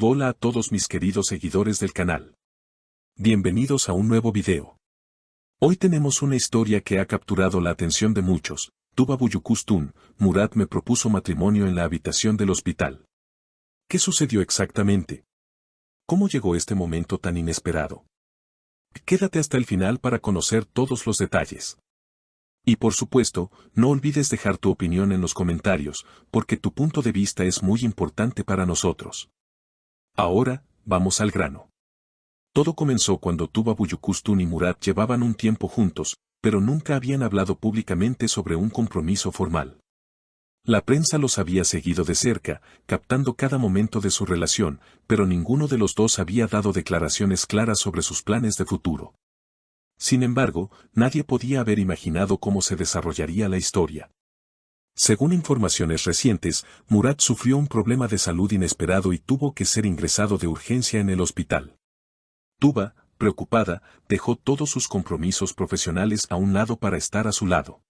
Hola a todos mis queridos seguidores del canal. Bienvenidos a un nuevo video. Hoy tenemos una historia que ha capturado la atención de muchos. Tuba Büyüküstün, Murat me propuso matrimonio en la habitación del hospital. ¿Qué sucedió exactamente? ¿Cómo llegó este momento tan inesperado? Quédate hasta el final para conocer todos los detalles. Y por supuesto, no olvides dejar tu opinión en los comentarios, porque tu punto de vista es muy importante para nosotros. Ahora, vamos al grano. Todo comenzó cuando Tuba Büyüküstün y Murat llevaban un tiempo juntos, pero nunca habían hablado públicamente sobre un compromiso formal. La prensa los había seguido de cerca, captando cada momento de su relación, pero ninguno de los dos había dado declaraciones claras sobre sus planes de futuro. Sin embargo, nadie podía haber imaginado cómo se desarrollaría la historia. Según informaciones recientes, Murat sufrió un problema de salud inesperado y tuvo que ser ingresado de urgencia en el hospital. Tuba, preocupada, dejó todos sus compromisos profesionales a un lado para estar a su lado.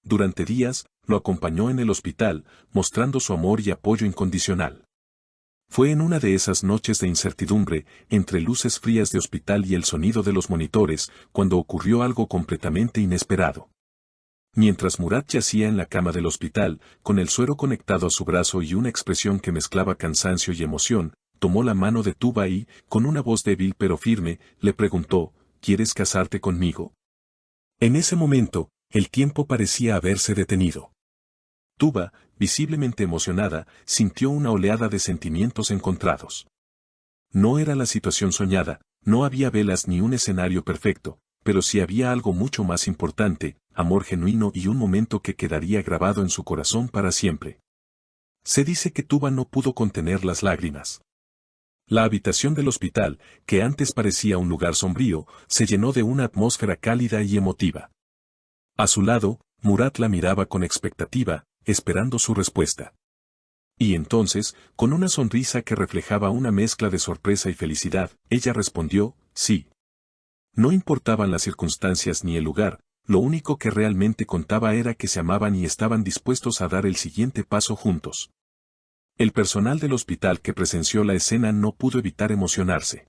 Durante días, lo acompañó en el hospital, mostrando su amor y apoyo incondicional. Fue en una de esas noches de incertidumbre, entre luces frías de hospital y el sonido de los monitores, cuando ocurrió algo completamente inesperado. Mientras Murat yacía en la cama del hospital, con el suero conectado a su brazo y una expresión que mezclaba cansancio y emoción, tomó la mano de Tuba y, con una voz débil pero firme, le preguntó, ¿quieres casarte conmigo? En ese momento, el tiempo parecía haberse detenido. Tuba, visiblemente emocionada, sintió una oleada de sentimientos encontrados. No era la situación soñada, no había velas ni un escenario perfecto, pero sí había algo mucho más importante, amor genuino y un momento que quedaría grabado en su corazón para siempre. Se dice que Tuba no pudo contener las lágrimas. La habitación del hospital, que antes parecía un lugar sombrío, se llenó de una atmósfera cálida y emotiva. A su lado, Murat la miraba con expectativa, esperando su respuesta. Y entonces, con una sonrisa que reflejaba una mezcla de sorpresa y felicidad, ella respondió, sí. No importaban las circunstancias ni el lugar, lo único que realmente contaba era que se amaban y estaban dispuestos a dar el siguiente paso juntos. El personal del hospital que presenció la escena no pudo evitar emocionarse.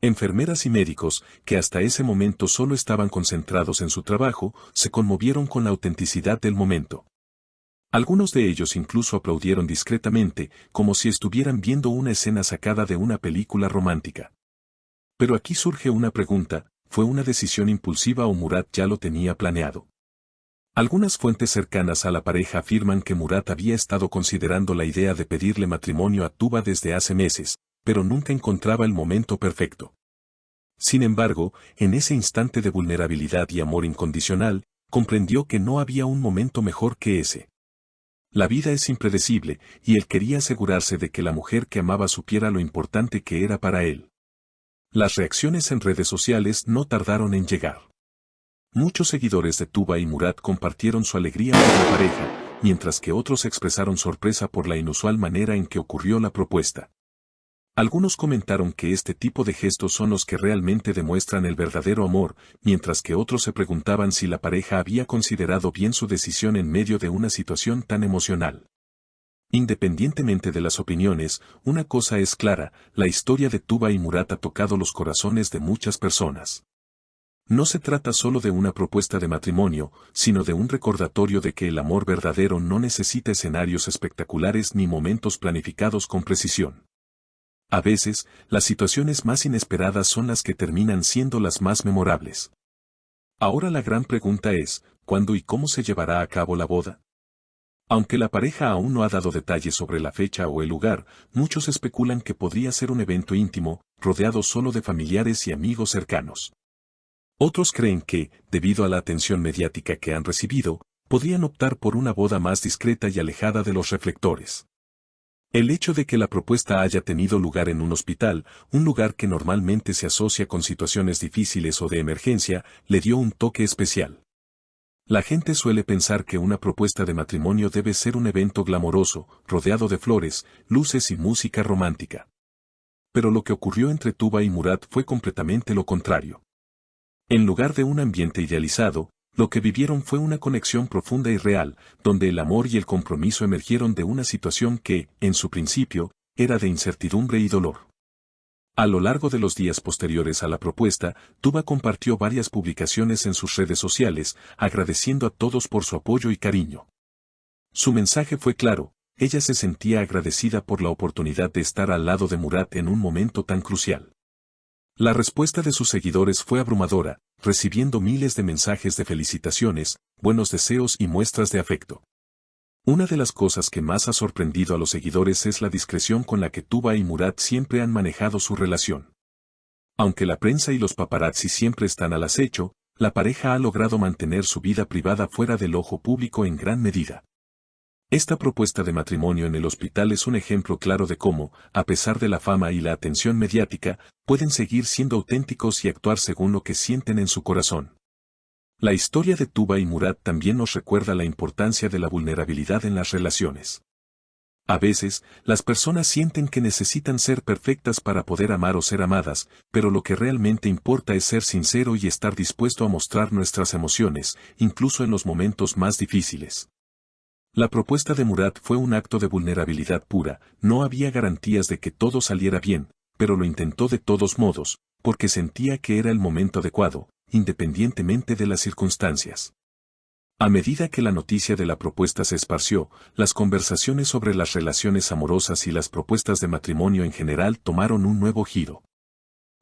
Enfermeras y médicos, que hasta ese momento solo estaban concentrados en su trabajo, se conmovieron con la autenticidad del momento. Algunos de ellos incluso aplaudieron discretamente, como si estuvieran viendo una escena sacada de una película romántica. Pero aquí surge una pregunta, ¿fue una decisión impulsiva o Murat ya lo tenía planeado? Algunas fuentes cercanas a la pareja afirman que Murat había estado considerando la idea de pedirle matrimonio a Tuba desde hace meses, pero nunca encontraba el momento perfecto. Sin embargo, en ese instante de vulnerabilidad y amor incondicional, comprendió que no había un momento mejor que ese. La vida es impredecible, y él quería asegurarse de que la mujer que amaba supiera lo importante que era para él. Las reacciones en redes sociales no tardaron en llegar. Muchos seguidores de Tuba y Murat compartieron su alegría por la pareja, mientras que otros expresaron sorpresa por la inusual manera en que ocurrió la propuesta. Algunos comentaron que este tipo de gestos son los que realmente demuestran el verdadero amor, mientras que otros se preguntaban si la pareja había considerado bien su decisión en medio de una situación tan emocional. Independientemente de las opiniones, una cosa es clara, la historia de Tuba y Murat ha tocado los corazones de muchas personas. No se trata solo de una propuesta de matrimonio, sino de un recordatorio de que el amor verdadero no necesita escenarios espectaculares ni momentos planificados con precisión. A veces, las situaciones más inesperadas son las que terminan siendo las más memorables. Ahora la gran pregunta es, ¿cuándo y cómo se llevará a cabo la boda? Aunque la pareja aún no ha dado detalles sobre la fecha o el lugar, muchos especulan que podría ser un evento íntimo, rodeado solo de familiares y amigos cercanos. Otros creen que, debido a la atención mediática que han recibido, podrían optar por una boda más discreta y alejada de los reflectores. El hecho de que la propuesta haya tenido lugar en un hospital, un lugar que normalmente se asocia con situaciones difíciles o de emergencia, le dio un toque especial. La gente suele pensar que una propuesta de matrimonio debe ser un evento glamoroso, rodeado de flores, luces y música romántica. Pero lo que ocurrió entre Tuba y Murat fue completamente lo contrario. En lugar de un ambiente idealizado, lo que vivieron fue una conexión profunda y real, donde el amor y el compromiso emergieron de una situación que, en su principio, era de incertidumbre y dolor. A lo largo de los días posteriores a la propuesta, Tuba compartió varias publicaciones en sus redes sociales, agradeciendo a todos por su apoyo y cariño. Su mensaje fue claro: ella se sentía agradecida por la oportunidad de estar al lado de Murat en un momento tan crucial. La respuesta de sus seguidores fue abrumadora, recibiendo miles de mensajes de felicitaciones, buenos deseos y muestras de afecto. Una de las cosas que más ha sorprendido a los seguidores es la discreción con la que Tuba y Murat siempre han manejado su relación. Aunque la prensa y los paparazzi siempre están al acecho, la pareja ha logrado mantener su vida privada fuera del ojo público en gran medida. Esta propuesta de matrimonio en el hospital es un ejemplo claro de cómo, a pesar de la fama y la atención mediática, pueden seguir siendo auténticos y actuar según lo que sienten en su corazón. La historia de Tuba y Murat también nos recuerda la importancia de la vulnerabilidad en las relaciones. A veces, las personas sienten que necesitan ser perfectas para poder amar o ser amadas, pero lo que realmente importa es ser sincero y estar dispuesto a mostrar nuestras emociones, incluso en los momentos más difíciles. La propuesta de Murat fue un acto de vulnerabilidad pura, no había garantías de que todo saliera bien, pero lo intentó de todos modos, porque sentía que era el momento adecuado, independientemente de las circunstancias. A medida que la noticia de la propuesta se esparció, las conversaciones sobre las relaciones amorosas y las propuestas de matrimonio en general tomaron un nuevo giro.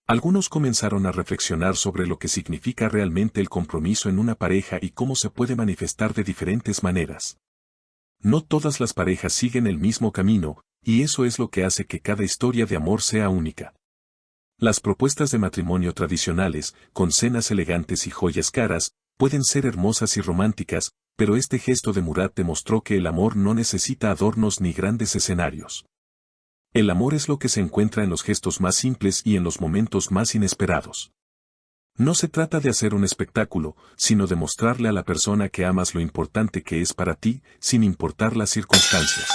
Algunos comenzaron a reflexionar sobre lo que significa realmente el compromiso en una pareja y cómo se puede manifestar de diferentes maneras. No todas las parejas siguen el mismo camino, y eso es lo que hace que cada historia de amor sea única. Las propuestas de matrimonio tradicionales, con cenas elegantes y joyas caras, pueden ser hermosas y románticas, pero este gesto de Murat demostró que el amor no necesita adornos ni grandes escenarios. El amor es lo que se encuentra en los gestos más simples y en los momentos más inesperados. No se trata de hacer un espectáculo, sino de mostrarle a la persona que amas lo importante que es para ti, sin importar las circunstancias.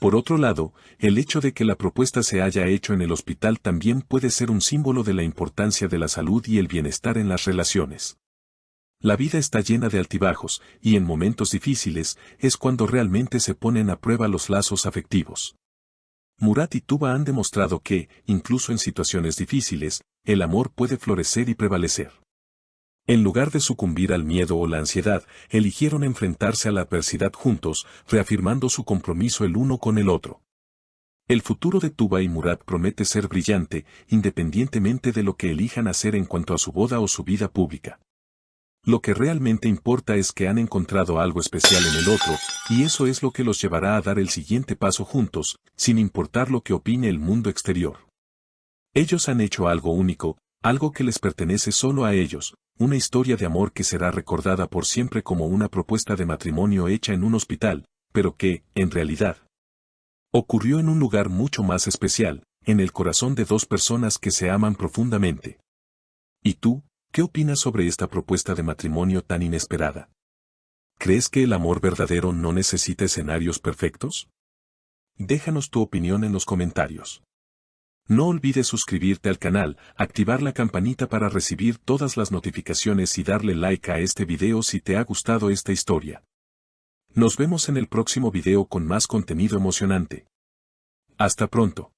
Por otro lado, el hecho de que la propuesta se haya hecho en el hospital también puede ser un símbolo de la importancia de la salud y el bienestar en las relaciones. La vida está llena de altibajos, y en momentos difíciles, es cuando realmente se ponen a prueba los lazos afectivos. Murat y Tuba han demostrado que, incluso en situaciones difíciles, el amor puede florecer y prevalecer. En lugar de sucumbir al miedo o la ansiedad, eligieron enfrentarse a la adversidad juntos, reafirmando su compromiso el uno con el otro. El futuro de Tuba y Murat promete ser brillante, independientemente de lo que elijan hacer en cuanto a su boda o su vida pública. Lo que realmente importa es que han encontrado algo especial en el otro, y eso es lo que los llevará a dar el siguiente paso juntos, sin importar lo que opine el mundo exterior. Ellos han hecho algo único, algo que les pertenece solo a ellos, una historia de amor que será recordada por siempre como una propuesta de matrimonio hecha en un hospital, pero que, en realidad, ocurrió en un lugar mucho más especial, en el corazón de dos personas que se aman profundamente. ¿Y tú, qué opinas sobre esta propuesta de matrimonio tan inesperada? ¿Crees que el amor verdadero no necesita escenarios perfectos? Déjanos tu opinión en los comentarios. No olvides suscribirte al canal, activar la campanita para recibir todas las notificaciones y darle like a este video si te ha gustado esta historia. Nos vemos en el próximo video con más contenido emocionante. Hasta pronto.